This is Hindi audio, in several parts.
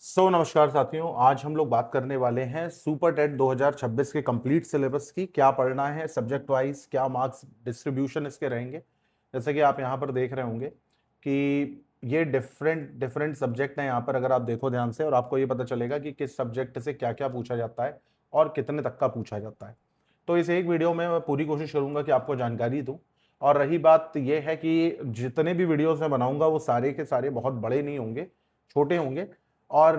नमस्कार साथियों, आज हम लोग बात करने वाले हैं सुपर टेट 2026 के कंप्लीट सिलेबस की। क्या पढ़ना है सब्जेक्ट वाइज, क्या मार्क्स डिस्ट्रीब्यूशन इसके रहेंगे। जैसे कि आप यहाँ पर देख रहे होंगे कि ये डिफरेंट डिफरेंट सब्जेक्ट हैं यहाँ पर। अगर आप देखो ध्यान से और आपको ये पता चलेगा कि किस सब्जेक्ट से क्या क्या पूछा जाता है और कितने तक का पूछा जाता है। तो इस एक वीडियो में मैं पूरी कोशिश करूंगा कि आपको जानकारी दूं। और रही बात यह है कि जितने भी वीडियोस मैं बनाऊंगा वो सारे के सारे बहुत बड़े नहीं होंगे, छोटे होंगे। और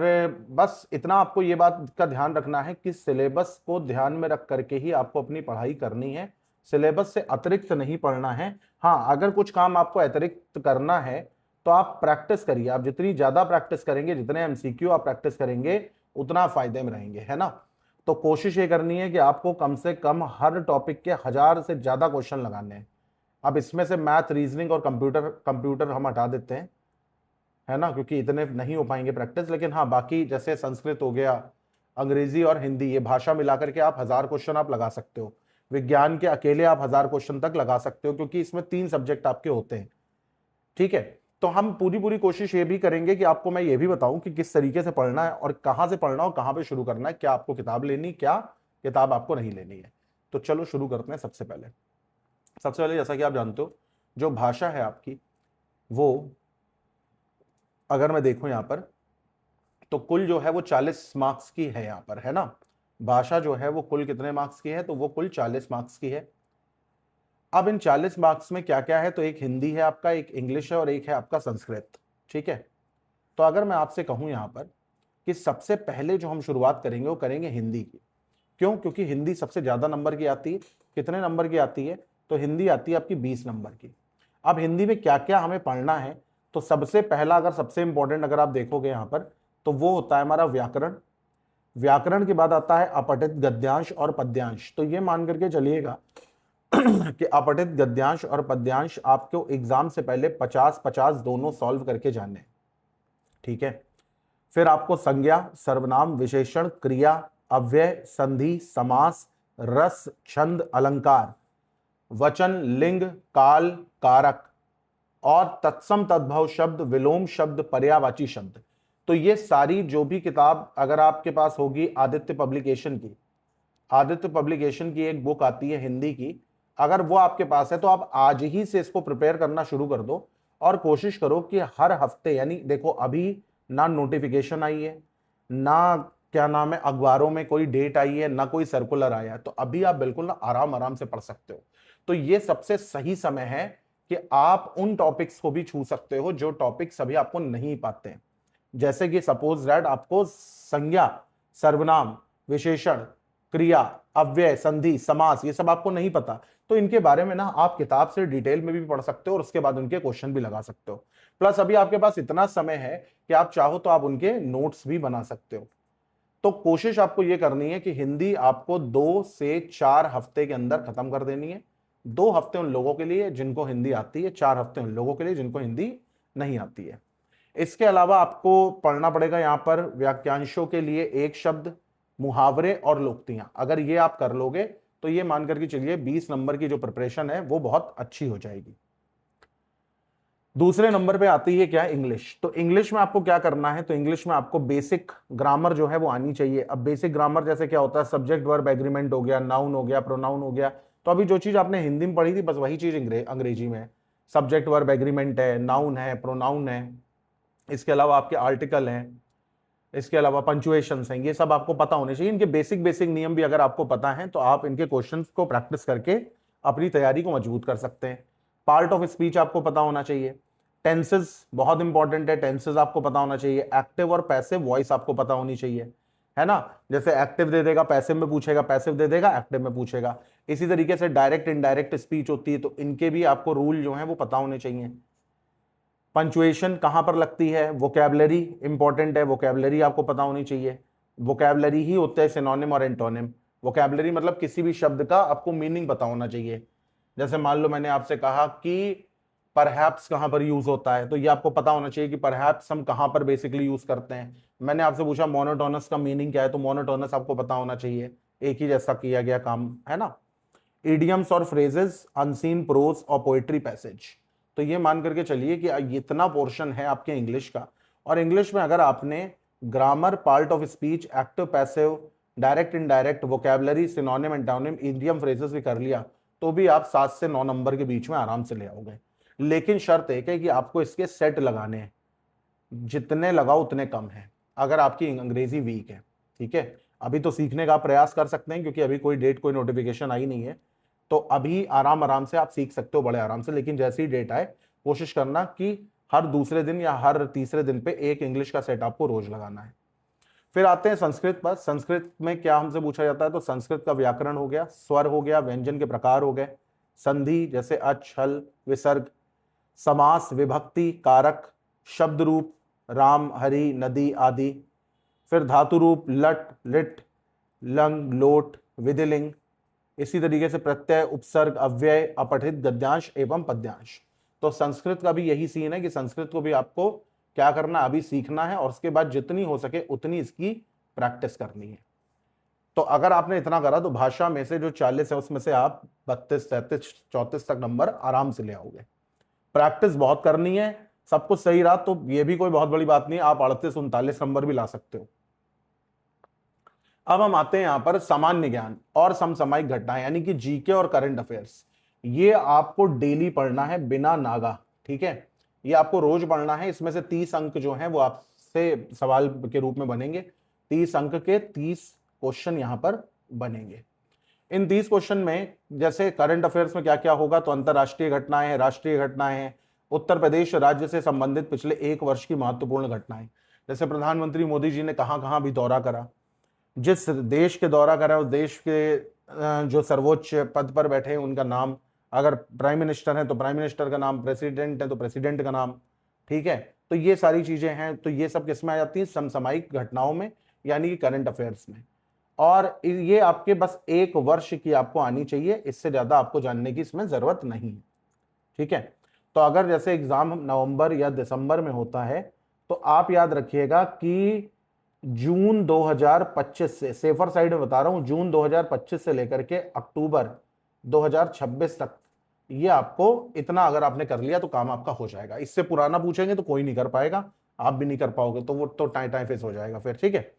बस इतना आपको ये बात का ध्यान रखना है कि सिलेबस को ध्यान में रख करके ही आपको अपनी पढ़ाई करनी है। सिलेबस से अतिरिक्त नहीं पढ़ना है। हाँ, अगर कुछ काम आपको अतिरिक्त करना है तो आप प्रैक्टिस करिए। आप जितनी ज्यादा प्रैक्टिस करेंगे, जितने एमसीक्यू आप प्रैक्टिस करेंगे, उतना फायदे में रहेंगे, है ना। तो कोशिश ये करनी है कि आपको कम से कम हर टॉपिक के 1000 से ज्यादा क्वेश्चन लगाने हैं। अब इसमें से मैथ, रीजनिंग और कंप्यूटर कंप्यूटर हम हटा देते हैं, है ना, क्योंकि इतने नहीं हो पाएंगे प्रैक्टिस। लेकिन हाँ, बाकी जैसे संस्कृत हो गया, अंग्रेजी और हिंदी, ये भाषा मिलाकर के आप 1000 क्वेश्चन आप लगा सकते हो। विज्ञान के अकेले आप 1000 क्वेश्चन तक लगा सकते हो, क्योंकि इसमें 3 सब्जेक्ट आपके होते हैं। ठीक है। तो हम पूरी पूरी कोशिश ये भी करेंगे कि आपको मैं ये भी बताऊं कि किस तरीके से पढ़ना है और कहां से पढ़ना और कहां पे शुरू करना है, क्या आपको किताब लेनी, क्या किताब आपको नहीं लेनी है। तो चलो शुरू करते हैं। सबसे पहले जैसा कि आप जानते हो, जो भाषा है आपकी, वो अगर मैं देखूं यहां पर, तो कुल जो है वो 40 मार्क्स की है यहाँ पर, है ना। भाषा जो है वो कुल कितने मार्क्स की है, तो वो कुल 40 मार्क्स की है। अब इन 40 मार्क्स में क्या क्या है, तो एक हिंदी है आपका, एक इंग्लिश है और एक है आपका संस्कृत। ठीक है। तो अगर मैं आपसे कहूं यहाँ पर कि सबसे पहले जो हम शुरुआत करेंगे वो करेंगे हिंदी की। क्यों? क्योंकि हिंदी सबसे ज्यादा नंबर की आती है। कितने नंबर की आती है? तो हिंदी आती है आपकी 20 नंबर की। अब हिंदी में क्या क्या हमें पढ़ना है, तो सबसे पहला, अगर सबसे इंपॉर्टेंट अगर आप देखोगे यहाँ पर, तो वो होता है हमारा व्याकरण। व्याकरण के बाद आता है अपठित गद्यांश और पद्यांश। तो ये मान करके चलिएगा कि अपठित गद्यांश और पद्यांश आपको एग्जाम से पहले 50-50 दोनों सॉल्व करके जाने हैं। ठीक है। फिर आपको संज्ञा, सर्वनाम, विशेषण, क्रिया, अव्यय, संधि, समास, रस, छंद, अलंकार, वचन, लिंग, काल, कारक और तत्सम तद्भव शब्द, विलोम शब्द, पर्यायवाची शब्द। तो ये सारी जो भी किताब अगर आपके पास होगी आदित्य पब्लिकेशन की, आदित्य पब्लिकेशन की एक बुक आती है हिंदी की, अगर वो आपके पास है तो आप आज ही से इसको प्रिपेयर करना शुरू कर दो। और कोशिश करो कि हर हफ्ते, यानी देखो अभी ना नोटिफिकेशन आई है, ना क्या नाम है अखबारों में कोई डेट आई है, ना कोई सर्कुलर आया है, तो अभी आप बिल्कुल ना आराम आराम से पढ़ सकते हो। तो ये सबसे सही समय है कि आप उन टॉपिक्स को भी छू सकते हो जो टॉपिक्स अभी आपको नहीं पाते हैं। जैसे कि सपोज दैट आपको संज्ञा, सर्वनाम, विशेषण, क्रिया, अव्यय, संधि, समास, ये सब आपको नहीं पता, तो इनके बारे में ना आप किताब से डिटेल में भी पढ़ सकते हो और उसके बाद उनके क्वेश्चन भी लगा सकते हो। प्लस अभी आपके पास इतना समय है कि आप चाहो तो आप उनके नोट्स भी बना सकते हो। तो कोशिश आपको यह करनी है कि हिंदी आपको 2 से 4 हफ्ते के अंदर खत्म कर देनी है। 2 हफ्ते उन लोगों के लिए जिनको हिंदी आती है, 4 हफ्ते उन लोगों के लिए जिनको हिंदी नहीं आती है। इसके अलावा आपको पढ़ना पड़ेगा यहां पर वाक्यांशों के लिए एक शब्द, मुहावरे और लोकोक्तियां। अगर ये आप कर लोगे तो ये मान करके चलिए 20 नंबर की जो प्रिपरेशन है वो बहुत अच्छी हो जाएगी। दूसरे नंबर पे आती है क्या, इंग्लिश। तो इंग्लिश में आपको क्या करना है, तो इंग्लिश में आपको बेसिक ग्रामर जो है वो आनी चाहिए। अब बेसिक ग्रामर जैसे क्या होता है, सब्जेक्ट वर्ब एग्रीमेंट हो गया, नाउन हो गया, प्रोनाउन हो गया। तो अभी जो चीज आपने हिंदी में पढ़ी थी बस वही चीज अंग्रेजी में है। सब्जेक्ट वर्ब एग्रीमेंट है, नाउन है, प्रोनाउन है, इसके अलावा आपके आर्टिकल हैं, इसके अलावा पंचुएशंस हैं। ये सब आपको पता होने चाहिए। इनके बेसिक बेसिक नियम भी अगर आपको पता है तो आप इनके क्वेश्चंस को प्रैक्टिस करके अपनी तैयारी को मजबूत कर सकते हैं। पार्ट ऑफ स्पीच आपको पता होना चाहिए। टेंसेस बहुत इंपॉर्टेंट है, टेंसेस आपको पता होना चाहिए। एक्टिव और पैसिव वॉइस आपको पता होनी चाहिए, है ना। जैसे एक्टिव दे देगा पैसिव में पूछेगा, पैसिव दे देगा एक्टिव में पूछेगा। इसी तरीके से डायरेक्ट इनडायरेक्ट स्पीच होती है, तो इनके भी आपको रूल जो है वो पता होने चाहिए। पंचुएशन कहां पर लगती है, वोकैबुलरी इंपॉर्टेंट है, वोकैबुलरी आपको पता होनी चाहिए। वोकैबुलरी ही होता है सिनोनिम और एंटोनिम। वोकैबुलरी मतलब किसी भी शब्द का आपको मीनिंग पता होना चाहिए। जैसे मान लो मैंने आपसे कहा कि परहैप्स कहां पर यूज होता है, तो ये आपको पता होना चाहिए कि परहैप्स हम कहां पर बेसिकली यूज करते हैं। मैंने आपसे पूछा मोनोटोनस का मीनिंग क्या है, तो मोनोटोनस आपको पता होना चाहिए, एक ही जैसा किया गया काम, है ना। इडियम्स और फ्रेजेस, अनसीन प्रोज और पोएट्री पैसेज। तो ये मान करके चलिए कि इतना पोर्शन है आपके इंग्लिश का। और इंग्लिश में अगर आपने grammar, part of speech, active passive, direct indirect, vocabulary, synonym antonym, idiom phrases भी कर लिया तो भी आप 7 से 9 नंबर के बीच में आराम से ले आओगे। लेकिन शर्त एक है कि आपको इसके सेट लगाने हैं, जितने लगाओ उतने कम है अगर आपकी अंग्रेजी वीक है। ठीक है, अभी तो सीखने का आप प्रयास कर सकते हैं क्योंकि अभी कोई डेट कोई नोटिफिकेशन आई नहीं है, तो अभी आराम आराम से आप सीख सकते हो बड़े आराम से। लेकिन जैसे ही डेट आए कोशिश करना कि हर दूसरे दिन या हर तीसरे दिन पे एक इंग्लिश का सेट आपको रोज लगाना है। फिर आते हैं संस्कृत पर। संस्कृत में क्या हमसे पूछा जाता है, तो संस्कृत का व्याकरण हो गया, स्वर हो गया, व्यंजन के प्रकार हो गए, संधि जैसे अच, हल, विसर्ग, समास, विभक्ति, कारक, शब्द रूप, राम, हरि, नदी आदि। फिर धातु रूप, लट, लिट, लंग, लोट, विधिलिंग। इसी तरीके से प्रत्यय, उपसर्ग, अव्यय, अपठित, गद्यांश एवं पद्यांश। तो संस्कृत का भी यही सीन है कि संस्कृत को भी आपको क्या करना, अभी सीखना है और उसके बाद जितनी हो सके उतनी इसकी प्रैक्टिस करनी है। तो अगर आपने इतना करा तो भाषा में से जो 40 है उसमें से आप 32, 33, 34 तक नंबर आराम से ले आओगे। प्रैक्टिस बहुत करनी है, सब कुछ सही रहा तो ये भी कोई बहुत बड़ी बात नहीं है, आप 38, 39 नंबर भी ला सकते हो। अब हम आते हैं यहां पर सामान्य ज्ञान और समसामयिक घटनाएं यानी कि जीके और करंट अफेयर्स। ये आपको डेली पढ़ना है बिना नागा। ठीक है, ये आपको रोज पढ़ना है। इसमें से 30 अंक जो हैं वो आपसे सवाल के रूप में बनेंगे। 30 अंक के 30 क्वेश्चन यहां पर बनेंगे। इन 30 क्वेश्चन में जैसे करंट अफेयर्स में क्या क्या होगा, तो अंतरराष्ट्रीय घटनाएं हैं, राष्ट्रीय घटनाएं हैं, उत्तर प्रदेश राज्य से संबंधित पिछले 1 वर्ष की महत्वपूर्ण घटनाएं, जैसे प्रधानमंत्री मोदी जी ने कहां कहां भी दौरा करा, जिस देश के दौरा करा उस देश के जो सर्वोच्च पद पर बैठे हैं उनका नाम, अगर प्राइम मिनिस्टर है तो प्राइम मिनिस्टर का नाम, प्रेसिडेंट है तो प्रेसिडेंट का नाम। ठीक है, तो ये सारी चीजें हैं। तो ये सब किसमें आ जाती है, समसामयिक घटनाओं में यानी कि करंट अफेयर्स में। और ये आपके बस 1 वर्ष की आपको आनी चाहिए, इससे ज्यादा आपको जानने की इसमें जरूरत नहीं है। ठीक है, तो अगर जैसे एग्जाम नवंबर या दिसंबर में होता है तो आप याद रखिएगा कि जून 2025 से, सेफर साइड में बता रहा हूं, जून 2025 से लेकर के अक्टूबर 2026 तक, ये आपको इतना अगर आपने कर लिया तो काम आपका हो जाएगा। इससे पुराना पूछेंगे तो कोई नहीं कर पाएगा, आप भी नहीं कर पाओगे, तो वो तो टाइम फेस हो जाएगा फिर। ठीक है,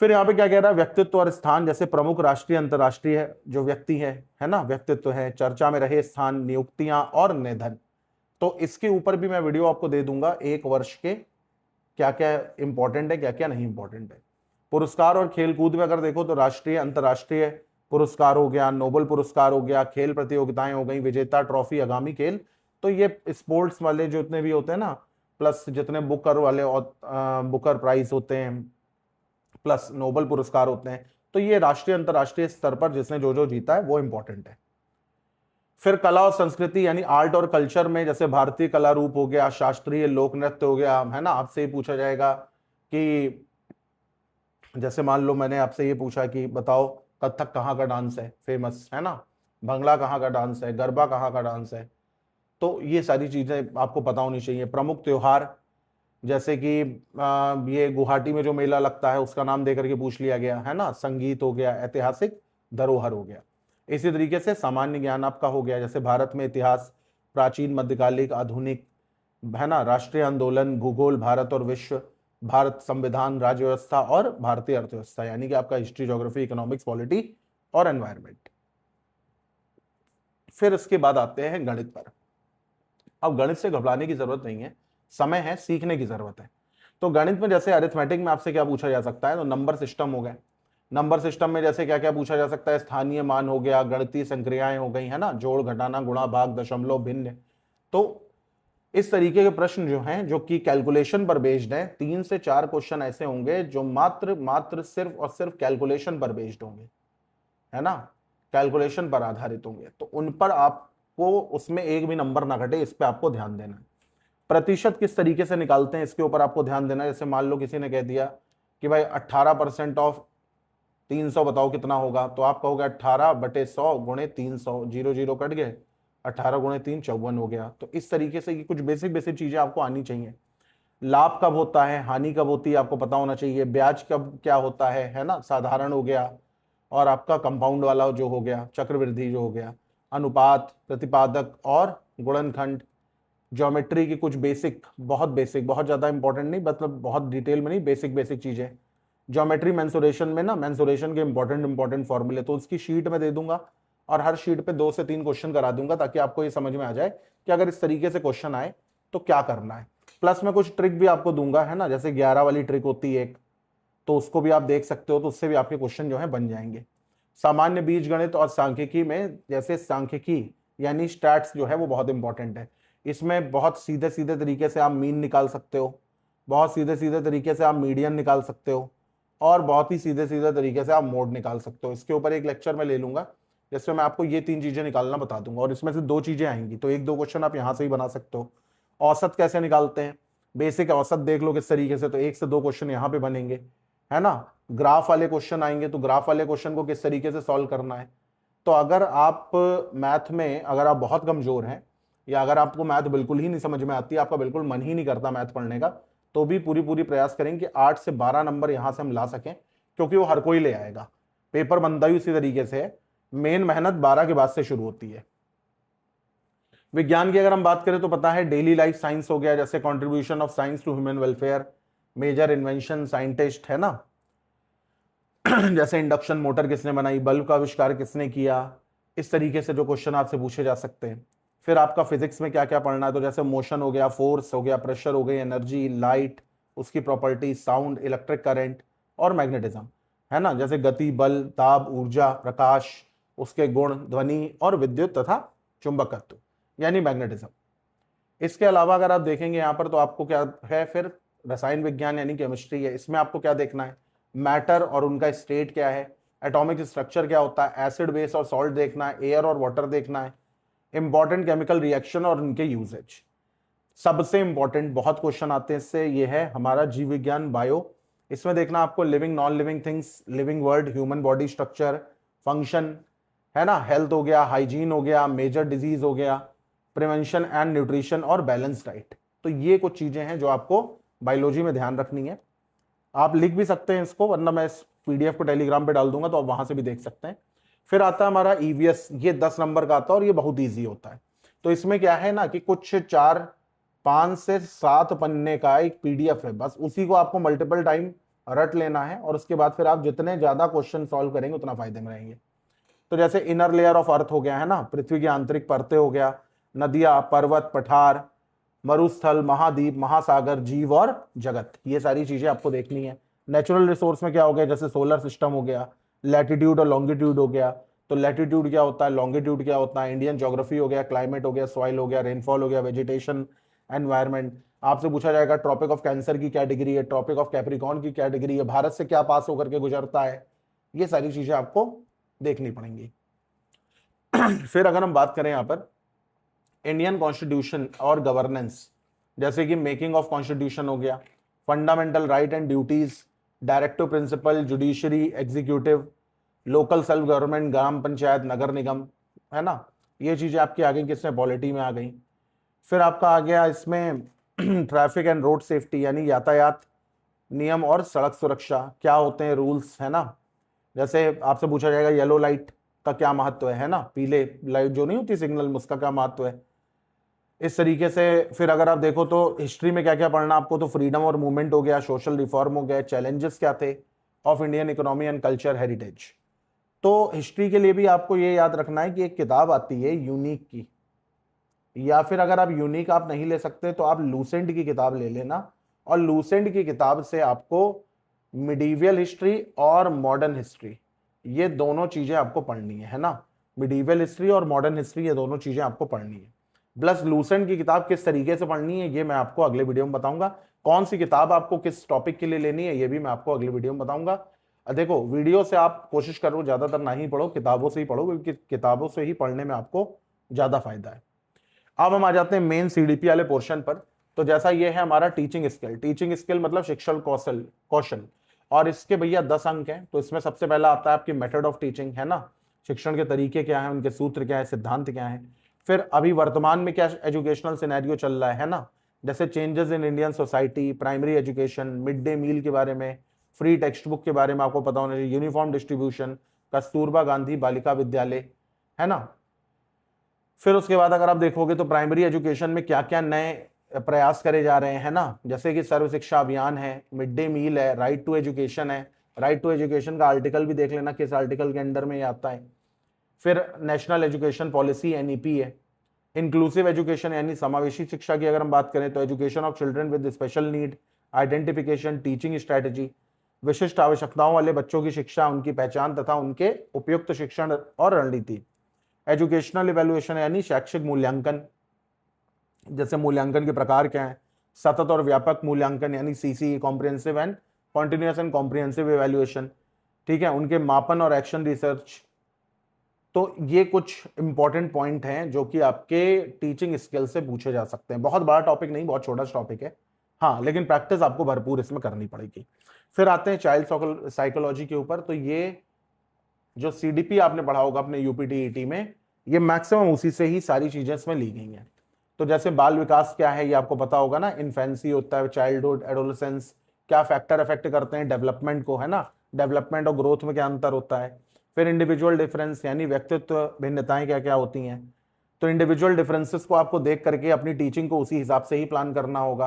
फिर यहाँ पे क्या कह रहा है, व्यक्तित्व और स्थान, जैसे प्रमुख राष्ट्रीय अंतरराष्ट्रीय जो व्यक्ति है ना, व्यक्तित्व है, चर्चा में रहे स्थान, नियुक्तियां और निधन। तो इसके ऊपर भी मैं वीडियो आपको दे दूंगा 1 वर्ष के, क्या क्या इंपॉर्टेंट है क्या क्या नहीं इंपॉर्टेंट है। पुरस्कार और खेलकूद में अगर देखो तो राष्ट्रीय अंतरराष्ट्रीय पुरस्कार हो गया, नोबेल पुरस्कार हो गया, खेल प्रतियोगिताएं हो गई, विजेता ट्रॉफी, आगामी खेल। तो ये स्पोर्ट्स वाले जो जितने भी होते हैं ना, प्लस जितने बुकर वाले और बुकर प्राइज होते हैं, प्लस नोबेल पुरस्कार होते हैं, तो ये राष्ट्रीय अंतरराष्ट्रीय स्तर पर जिसने जो जो जीता है वो इंपॉर्टेंट है। फिर कला और संस्कृति यानी आर्ट और कल्चर में जैसे भारतीय कला रूप हो गया, शास्त्रीय लोक नृत्य हो गया, है ना। आपसे ये पूछा जाएगा कि जैसे मान लो मैंने आपसे ये पूछा कि बताओ कथक कहाँ का डांस है फेमस, है ना, भंगड़ा कहाँ का डांस है, गरबा कहाँ का डांस है, तो ये सारी चीजें आपको पता होनी चाहिए। प्रमुख त्योहार जैसे कि ये गुवाहाटी में जो मेला लगता है उसका नाम देकर के पूछ लिया गया, है ना। संगीत हो गया, ऐतिहासिक धरोहर हो गया। इसी तरीके से सामान्य ज्ञान आपका हो गया, जैसे भारत में इतिहास, प्राचीन, मध्यकालिक, आधुनिक, है ना, राष्ट्रीय आंदोलन, भूगोल, भारत और विश्व, भारत संविधान, राज्य व्यवस्था और भारतीय अर्थव्यवस्था, यानी कि आपका हिस्ट्री, ज्योग्राफी, इकोनॉमिक्स, पॉलिटी और एनवायरमेंट। फिर इसके बाद आते हैं गणित पर। अब गणित से घबराने की जरूरत नहीं है, समय है, सीखने की जरूरत है। तो गणित में जैसे अरिथमेटिक में आपसे क्या पूछा जा सकता है, तो नंबर सिस्टम हो गए। नंबर सिस्टम में जैसे क्या क्या पूछा जा सकता है, स्थानीय मान हो गया, गणितीय संक्रियाएं हो गई, है ना, जोड़, घटाना, गुणा, भाग, दशमलव, भिन्न। तो इस तरीके के प्रश्न जो हैं जो कि कैलकुलेशन पर बेस्ड हैं, 3 से 4 क्वेश्चन ऐसे होंगे जो मात्र सिर्फ और सिर्फ कैलकुलेशन पर बेस्ड होंगे, है ना, कैलकुलेशन पर आधारित होंगे। तो उन पर आपको उसमें एक भी नंबर ना घटे, इस पे आपको ध्यान देना है। प्रतिशत किस तरीके से निकालते हैं इसके ऊपर आपको ध्यान देना है। जैसे मान लो किसी ने कह दिया कि भाई 18% ऑफ 300 बताओ कितना होगा, तो आप कहोगे 18/100 गुणे 300, 0 कट गए, 18 गुणे 3 54 हो गया। तो इस तरीके से ये कुछ बेसिक बेसिक चीजें आपको आनी चाहिए। लाभ कब होता है, हानि कब होती है, आपको पता होना चाहिए। ब्याज कब क्या होता है ना, साधारण हो गया, और आपका कंपाउंड वाला जो हो गया, चक्रवृद्धि जो हो गया, अनुपात, प्रतिपादक और गुणनखंड, ज्योमेट्री की कुछ बेसिक, बहुत ज्यादा इंपॉर्टेंट नहीं, मतलब बहुत डिटेल में नहीं, बेसिक बेसिक चीजें। ज्योमेट्री मेंसुरेशन में ना, मेंसुरेशन के इंपॉर्टेंट फॉर्मूले तो उसकी शीट में दे दूंगा, और हर शीट पे 2 से 3 क्वेश्चन करा दूंगा, ताकि आपको ये समझ में आ जाए कि अगर इस तरीके से क्वेश्चन आए तो क्या करना है। प्लस मैं कुछ ट्रिक भी आपको दूंगा, है ना, जैसे 11 वाली ट्रिक होती है एक, तो उसको भी आप देख सकते हो, तो उससे भी आपके क्वेश्चन जो है बन जाएंगे। सामान्य बीज गणित और सांख्यिकी में, जैसे सांख्यिकी यानी स्टैट्स जो है वो बहुत इंपॉर्टेंट है। इसमें बहुत सीधे सीधे तरीके से आप मीन निकाल सकते हो, बहुत सीधे सीधे तरीके से आप मीडियन निकाल सकते हो, और बहुत ही सीधे सीधे तरीके से आप मोड निकाल सकते हो। इसके ऊपर एक लेक्चर मैं ले लूंगा जिसमें मैं आपको ये 3 चीजें निकालना बता दूंगा, और इसमें से 2 चीजें आएंगी, तो 1-2 क्वेश्चन आप यहां से ही बना सकते हो। औसत कैसे निकालते हैं, बेसिक औसत देख लो किस तरीके से, तो 1 से 2 क्वेश्चन यहाँ पे बनेंगे, है ना। ग्राफ वाले क्वेश्चन आएंगे, तो ग्राफ वाले क्वेश्चन को किस तरीके से सॉल्व करना है। तो अगर आप मैथ में, अगर आप बहुत कमजोर हैं, या अगर आपको मैथ बिल्कुल ही नहीं समझ में आती, आपका बिल्कुल मन ही नहीं करता मैथ पढ़ने का, तो भी पूरी पूरी प्रयास करें कि 8 से 12 नंबर यहां से हम ला सकें, क्योंकि वो हर कोई ले आएगा। पेपर बनता ही उसी तरीके से है, मेन मेहनत 12 के बाद से शुरू होती है। विज्ञान की अगर हम बात करें तो पता है डेली लाइफ साइंस हो गया, जैसे contribution of science to human welfare, major invention scientist, है ना जैसे इंडक्शन मोटर किसने बनाई, बल्ब का आविष्कार किसने किया, इस तरीके से जो क्वेश्चन आपसे पूछे जा सकते हैं। फिर आपका फिजिक्स में क्या क्या पढ़ना है, तो जैसे मोशन हो गया, फोर्स हो गया, प्रेशर हो गई, एनर्जी, लाइट, उसकी प्रॉपर्टी, साउंड, इलेक्ट्रिक करंट और मैग्नेटिज्म, है ना, जैसे गति, बल, ताप, ऊर्जा, प्रकाश, उसके गुण, ध्वनि और विद्युत तथा चुंबकत्व यानी मैग्नेटिज्म। इसके अलावा अगर आप देखेंगे यहाँ पर, तो आपको क्या है, फिर रसायन विज्ञान यानी केमिस्ट्री है। इसमें आपको क्या देखना है, मैटर और उनका स्टेट क्या है, एटॉमिक स्ट्रक्चर क्या होता है, एसिड बेस और सॉल्ट देखना है, एयर और वाटर देखना है, इंपॉर्टेंट केमिकल रिएक्शन और उनके यूजेज। सबसे इंपॉर्टेंट, बहुत क्वेश्चन आते हैं इससे, ये है हमारा जीव विज्ञान, बायो। इसमें देखना आपको living, non living things, living world, human body structure, function, है ना, हेल्थ हो गया, हाइजीन हो गया, मेजर डिजीज हो गया, प्रिवेंशन एंड न्यूट्रिशन और बैलेंस डाइट। तो ये कुछ चीजें हैं जो आपको बायोलॉजी में ध्यान रखनी है। आप लिख भी सकते हैं इसको, वरना मैं इस पीडीएफ को टेलीग्राम पे डाल दूंगा, तो आप वहां से भी देख सकते हैं। फिर आता है हमारा ईवीएस, ये 10 नंबर का आता है और ये बहुत ईजी होता है। तो इसमें क्या है ना कि कुछ 5 से 7 पन्ने का एक पीडीएफ है, बस उसी को आपको मल्टीपल टाइम रट लेना है, और उसके बाद फिर आप जितने ज्यादा क्वेश्चन सॉल्व करेंगे उतना फायदे में रहेंगे। तो जैसे इनर लेयर ऑफ अर्थ हो गया, है ना, पृथ्वी की आंतरिक परतें हो गया, नदियां, पर्वत, पठार, मरुस्थल, महाद्वीप, महासागर, जीव और जगत, ये सारी चीजें आपको देखनी है। नेचुरल रिसोर्स में क्या हो गया, जैसे सोलर सिस्टम हो गया, लैटिट्यूड और लॉन्गिट्यूड हो गया। तो लैटिट्यूड क्या होता है, लॉन्गिट्यूड क्या होता है, इंडियन ज्योग्राफी हो गया, क्लाइमेट हो गया, सॉइल हो गया, रेनफॉल हो गया, वेजिटेशन, एनवायरमेंट। आपसे पूछा जाएगा ट्रॉपिक ऑफ कैंसर की क्या डिग्री है, ट्रॉपिक ऑफ कैप्रिकॉर्न की क्या डिग्री है, भारत से क्या पास होकर के गुजरता है, ये सारी चीजें आपको देखनी पड़ेंगी। फिर अगर हम बात करें यहाँ पर इंडियन कॉन्स्टिट्यूशन और गवर्नेंस, जैसे कि मेकिंग ऑफ कॉन्स्टिट्यूशन हो गया, fundamental right and duties, directive principle, judiciary, executive, local self government, ग्राम पंचायत, नगर निगम, है ना, ये चीजें आपकी आ गई किसमें, पॉलिटी में आ गई। फिर आपका आ गया इसमें ट्रैफिक एंड रोड सेफ्टी यानी यातायात नियम और सड़क सुरक्षा, क्या होते हैं रूल्स, है ना। जैसे आपसे पूछा जाएगा येलो लाइट का क्या महत्व है ना, पीले लाइट जो नहीं होती सिग्नल में, उसका क्या महत्व है, इस तरीके से। फिर अगर आप देखो तो हिस्ट्री में क्या क्या पढ़ना आपको, तो फ्रीडम और मूवमेंट हो गया, सोशल रिफॉर्म हो गया, चैलेंजेस क्या थे of Indian economy and culture heritage. तो हिस्ट्री के लिए भी आपको ये याद रखना है कि एक किताब आती है यूनिक की, या फिर अगर आप यूनिक आप नहीं ले सकते तो आप लूसेंट की किताब ले लेना, और लूसेंट की किताब से आपको मिडीवियल हिस्ट्री और मॉडर्न हिस्ट्री, ये दोनों चीजें आपको पढ़नी है ना, मिडीवियल हिस्ट्री और मॉडर्न हिस्ट्री, ये दोनों चीजें आपको पढ़नी है। प्लस लूसेंट की किताब किस तरीके से पढ़नी है ये मैं आपको अगले वीडियो में बताऊंगा, कौन सी किताब आपको किस टॉपिक के लिए लेनी है ये भी मैं आपको अगले वीडियो में बताऊंगा। देखो वीडियो से आप कोशिश करो ज्यादातर ना ही पढ़ो, किताबों से ही पढ़ो, क्योंकि किताबों से ही पढ़ने में आपको ज्यादा फायदा है। अब हम आ जाते हैं मेन सीडीपी वाले पोर्शन पर। तो जैसा ये है हमारा टीचिंग स्किल, टीचिंग स्किल मतलब शिक्षण कौशल, कौशल, और इसके भैया 10 अंक हैं। तो इसमें सबसे पहला आता है आपकी मेथड ऑफ टीचिंग, है ना, शिक्षण के तरीके क्या है, उनके सूत्र क्या है, सिद्धांत क्या है। फिर अभी वर्तमान में क्या एजुकेशनल सिनेरियो चल रहा है ना, जैसे changes in Indian society, primary education, mid day meal के बारे में, फ्री टेक्स्ट बुक के बारे में आपको पता होना चाहिए, यूनिफॉर्म डिस्ट्रीब्यूशन, कस्तूरबा गांधी बालिका विद्यालय, है ना, फिर उसके बाद अगर आप देखोगे तो प्राइमरी एजुकेशन में क्या क्या नए प्रयास करे जा रहे हैं ना, जैसे कि सर्व शिक्षा अभियान है, मिड डे मील है, राइट टू एजुकेशन है। राइट टू एजुकेशन का आर्टिकल भी देख लेना किस आर्टिकल के अंडर में ये आता है। फिर नेशनल एजुकेशन पॉलिसी एनईपी है। इंक्लूसिव एजुकेशन यानी समावेशी शिक्षा की अगर हम बात करें तो education of children with special need, identification, teaching strategy, विशिष्ट आवश्यकताओं वाले बच्चों की शिक्षा, उनकी पहचान तथा उनके उपयुक्त शिक्षण और रणनीति। एजुकेशनल इवैल्यूएशन यानी शैक्षिक मूल्यांकन, जैसे मूल्यांकन के प्रकार क्या हैं, सतत और व्यापक मूल्यांकन यानी CC, comprehensive and continuous and comprehensive evaluation, ठीक है, उनके मापन और एक्शन रिसर्च। तो ये कुछ इंपॉर्टेंट पॉइंट हैं जो कि आपके टीचिंग स्किल से पूछे जा सकते हैं। बहुत बड़ा टॉपिक नहीं, बहुत छोटा टॉपिक है, हाँ, लेकिन प्रैक्टिस आपको भरपूर इसमें करनी पड़ेगी। फिर आते हैं चाइल्ड साइकोलॉजी के ऊपर। तो ये जो सीडीपी आपने पढ़ा होगा अपने यूपीटीईटी में, ये मैक्सिमम उसी से ही सारी चीजें इसमें ली गई हैं। तो जैसे बाल विकास क्या है ये आपको पता होगा ना, इन्फेंसी होता है, चाइल्डहुड, एडोलेसेंस, क्या फैक्टर अफेक्ट करते हैं डेवलपमेंट को, है ना, डेवलपमेंट और ग्रोथ में क्या अंतर होता है। फिर इंडिविजुअल डिफरेंस यानी व्यक्तित्व भिन्नताएं क्या क्या होती हैं। तो इंडिविजुअल डिफरेंसेस को आपको देख करके अपनी टीचिंग को उसी हिसाब से ही प्लान करना होगा,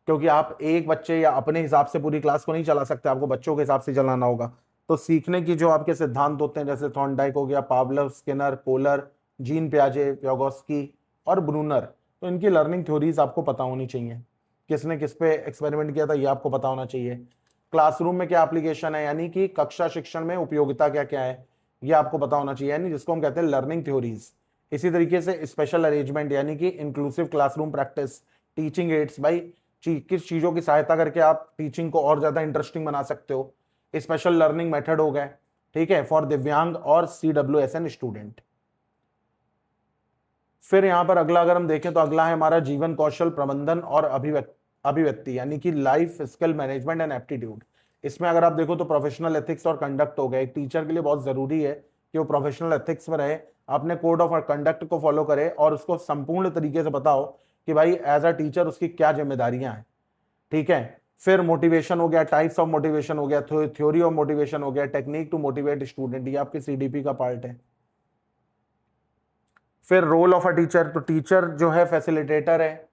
क्योंकि आप एक बच्चे या अपने हिसाब से पूरी क्लास को नहीं चला सकते, आपको बच्चों के हिसाब से चलाना होगा। तो सीखने की जो आपके सिद्धांत होते हैं, जैसे थॉर्नडाइक हो गया, पावलोव, स्किनर, कोलर, जीन पियाजे, व्यागोस्की और ब्रूनर, तो इनकी लर्निंग थ्योरीज आपको पता होनी चाहिए। किसने किस पे एक्सपेरिमेंट किया था ये आपको पता होना चाहिए। क्लासरूम में क्या एप्लीकेशन है यानी कि कक्षा शिक्षण में उपयोगिता क्या क्या है ये आपको पता होना चाहिए, यानी जिसको हम कहते हैं लर्निंग थ्योरीज। इसी तरीके से स्पेशल अरेंजमेंट यानी कि inclusive classroom practice, teaching ads, भाई किस चीजों की सहायता करके आप टीचिंग को और ज्यादा इंटरेस्टिंग बना सकते हो। स्पेशल लर्निंग मेथड हो गए, ठीक है, फॉर दिव्यांग और CWSN स्टूडेंट। फिर यहां पर अगला अगर हम देखें तो अगला है हमारा जीवन कौशल प्रबंधन और अभिव्यक्ति यानी कि life skill management and aptitude. इसमें अगर आप देखो तो प्रोफेशनल एथिक्स और कंडक्ट हो गए। एक टीचर के लिए बहुत जरूरी है कि वो प्रोफेशनल एथिक्स में रहे, अपने कोड ऑफ कंडक्ट को फॉलो करे और उसको संपूर्ण तरीके से पता हो कि भाई एज अ टीचर उसकी क्या जिम्मेदारियां हैं, ठीक है। फिर मोटिवेशन हो गया, टाइप्स ऑफ मोटिवेशन हो गया, थ्योरी ऑफ मोटिवेशन हो गया, टेक्निक टू मोटिवेट स्टूडेंट, ये आपके सीडीपी का पार्ट है। फिर रोल ऑफ अ टीचर, तो टीचर जो है फैसिलिटेटर है,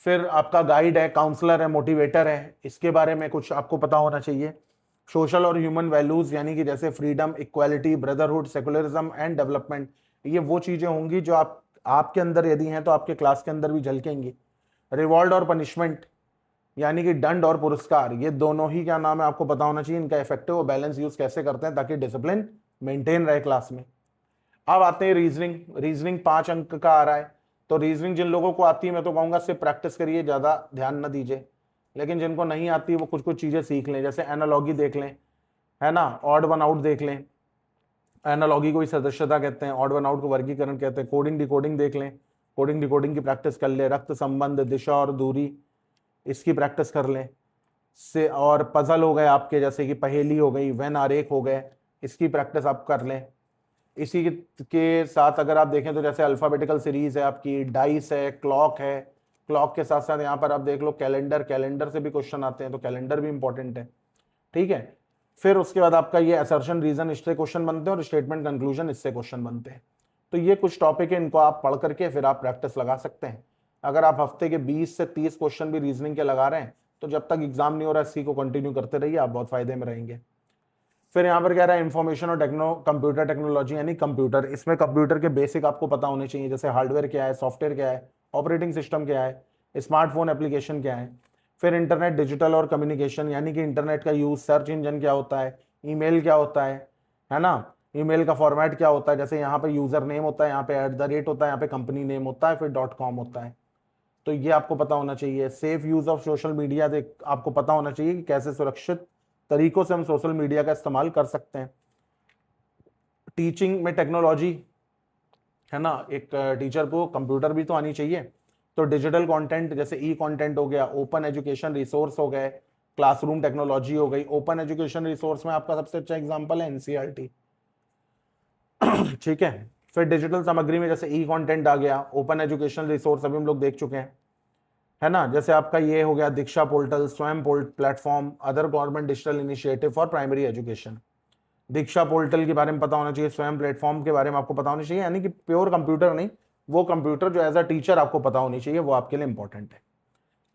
फिर आपका गाइड है, काउंसलर है, मोटिवेटर है, इसके बारे में कुछ आपको पता होना चाहिए। सोशल और ह्यूमन वैल्यूज यानी कि जैसे freedom, equality, brotherhood, secularism and development, ये वो चीजें होंगी जो आपके अंदर यदि हैं तो आपके क्लास के अंदर भी झलकेंगी। रिवॉर्ड और पनिशमेंट यानी कि दंड और पुरस्कार, ये दोनों ही क्या नाम है आपको पता होना चाहिए, इनका इफेक्टिव और बैलेंस यूज कैसे करते हैं ताकि डिसिप्लिन मेंटेन रहे क्लास में। अब आते हैं रीजनिंग। रीजनिंग 5 अंक का आ रहा है। तो रीजनिंग जिन लोगों को आती है मैं तो कहूंगा सिर्फ प्रैक्टिस करिए, ज्यादा ध्यान न दीजिए, लेकिन जिनको नहीं आती वो कुछ कुछ चीजें सीख लें, जैसे एनालॉगी देख लें, है ना, ऑड वन आउट देख लें। एनालॉगी को ही सदस्यता कहते हैं, ऑड वन आउट को वर्गीकरण कहते हैं। कोडिंग डिकोडिंग देख लें, कोडिंग डिकोडिंग की प्रैक्टिस कर ले। रक्त संबंध, दिशा और दूरी, इसकी प्रैक्टिस कर लें से। और पजल हो गए आपके, जैसे कि पहेली हो गई, वेन आरेख हो गए, इसकी प्रैक्टिस आप कर लें। इसी के साथ अगर आप देखें तो जैसे अल्फाबेटिकल सीरीज है आपकी, डाइस है, क्लॉक है। क्लॉक के साथ साथ यहाँ पर आप देख लो कैलेंडर, कैलेंडर से भी क्वेश्चन आते हैं तो कैलेंडर भी इंपॉर्टेंट है, ठीक है। फिर उसके बाद आपका ये असर्शन रीजन, इससे क्वेश्चन बनते हैं, और स्टेटमेंट कंक्लूजन, इससे क्वेश्चन बनते हैं। तो ये कुछ टॉपिक है, इनको आप पढ़ करके फिर आप प्रैक्टिस लगा सकते हैं। अगर आप हफ्ते के 20 से 30 क्वेश्चन भी रीजनिंग के लगा रहे हैं तो जब तक एग्जाम नहीं हो रहा है इसी को कंटिन्यू करते रहिए, आप बहुत फायदे में रहेंगे। फिर यहाँ पर कह रहा है इंफॉर्मेशन और कंप्यूटर टेक्नोलॉजी यानी कंप्यूटर। इसमें कंप्यूटर के बेसिक आपको पता होने चाहिए, जैसे हार्डवेयर क्या है, सॉफ्टवेयर क्या है, ऑपरेटिंग सिस्टम क्या है, स्मार्टफोन एप्लीकेशन क्या है। फिर इंटरनेट, डिजिटल और कम्युनिकेशन यानी कि इंटरनेट का यूज, सर्च इंजन क्या होता है, ईमेल क्या होता है ना, ईमेल का फॉर्मेट क्या होता है, जैसे यहाँ पे यूजर नेम होता है, यहाँ पे @ होता है, यहाँ पे कंपनी नेम होता है, फिर .com होता है। तो ये आपको पता होना चाहिए। Safe use of social media, आपको पता होना चाहिए कि कैसे सुरक्षित तरीकों से हम सोशल मीडिया का इस्तेमाल कर सकते हैं। टीचिंग में टेक्नोलॉजी, है ना, एक टीचर को कंप्यूटर भी तो आनी चाहिए। तो डिजिटल कंटेंट जैसे ई कंटेंट हो गया, ओपन एजुकेशन रिसोर्स हो गए, क्लासरूम टेक्नोलॉजी हो गई। ओपन एजुकेशन रिसोर्स में आपका सबसे अच्छा एग्जांपल है एनसीईआरटी, ठीक है। फिर डिजिटल सामग्री में जैसे ई कंटेंट आ गया, ओपन एजुकेशन रिसोर्स अभी हम लोग देख चुके हैं, है ना, जैसे आपका ये हो गया दीक्षा पोर्टल, स्वयं platform, other government digital initiative for primary education. Diksha portal के बारे में पता होना चाहिए, स्वयं प्लेटफॉर्म के बारे में आपको पता होना चाहिए, यानी कि प्योर कंप्यूटर नहीं, वो कंप्यूटर जो एज अ टीचर आपको पता होनी चाहिए, वो आपके लिए इंपॉर्टेंट है।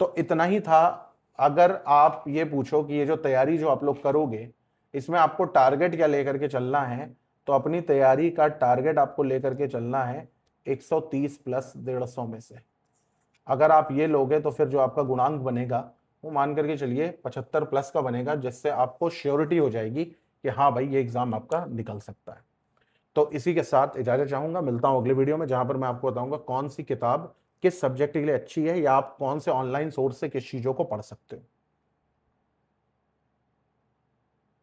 तो इतना ही था। अगर आप ये पूछो कि ये जो तैयारी जो आप लोग करोगे, इसमें आपको टारगेट क्या लेकर के चलना है, तो अपनी तैयारी का टारगेट आपको लेकर के चलना है 130 प्लस 150 में से। अगर आप ये लोगे तो फिर जो आपका गुणांक बनेगा वो मान करके चलिए 75 प्लस का बनेगा, जिससे आपको श्योरिटी हो जाएगी कि हाँ भाई ये एग्जाम आपका निकल सकता है। तो इसी के साथ इजाजत चाहूंगा, मिलता हूं अगले वीडियो में, जहां पर मैं आपको बताऊंगा कौन सी किताब किस सब्जेक्ट के लिए अच्छी है, या आप कौन से ऑनलाइन सोर्स से किस चीजों को पढ़ सकते हो।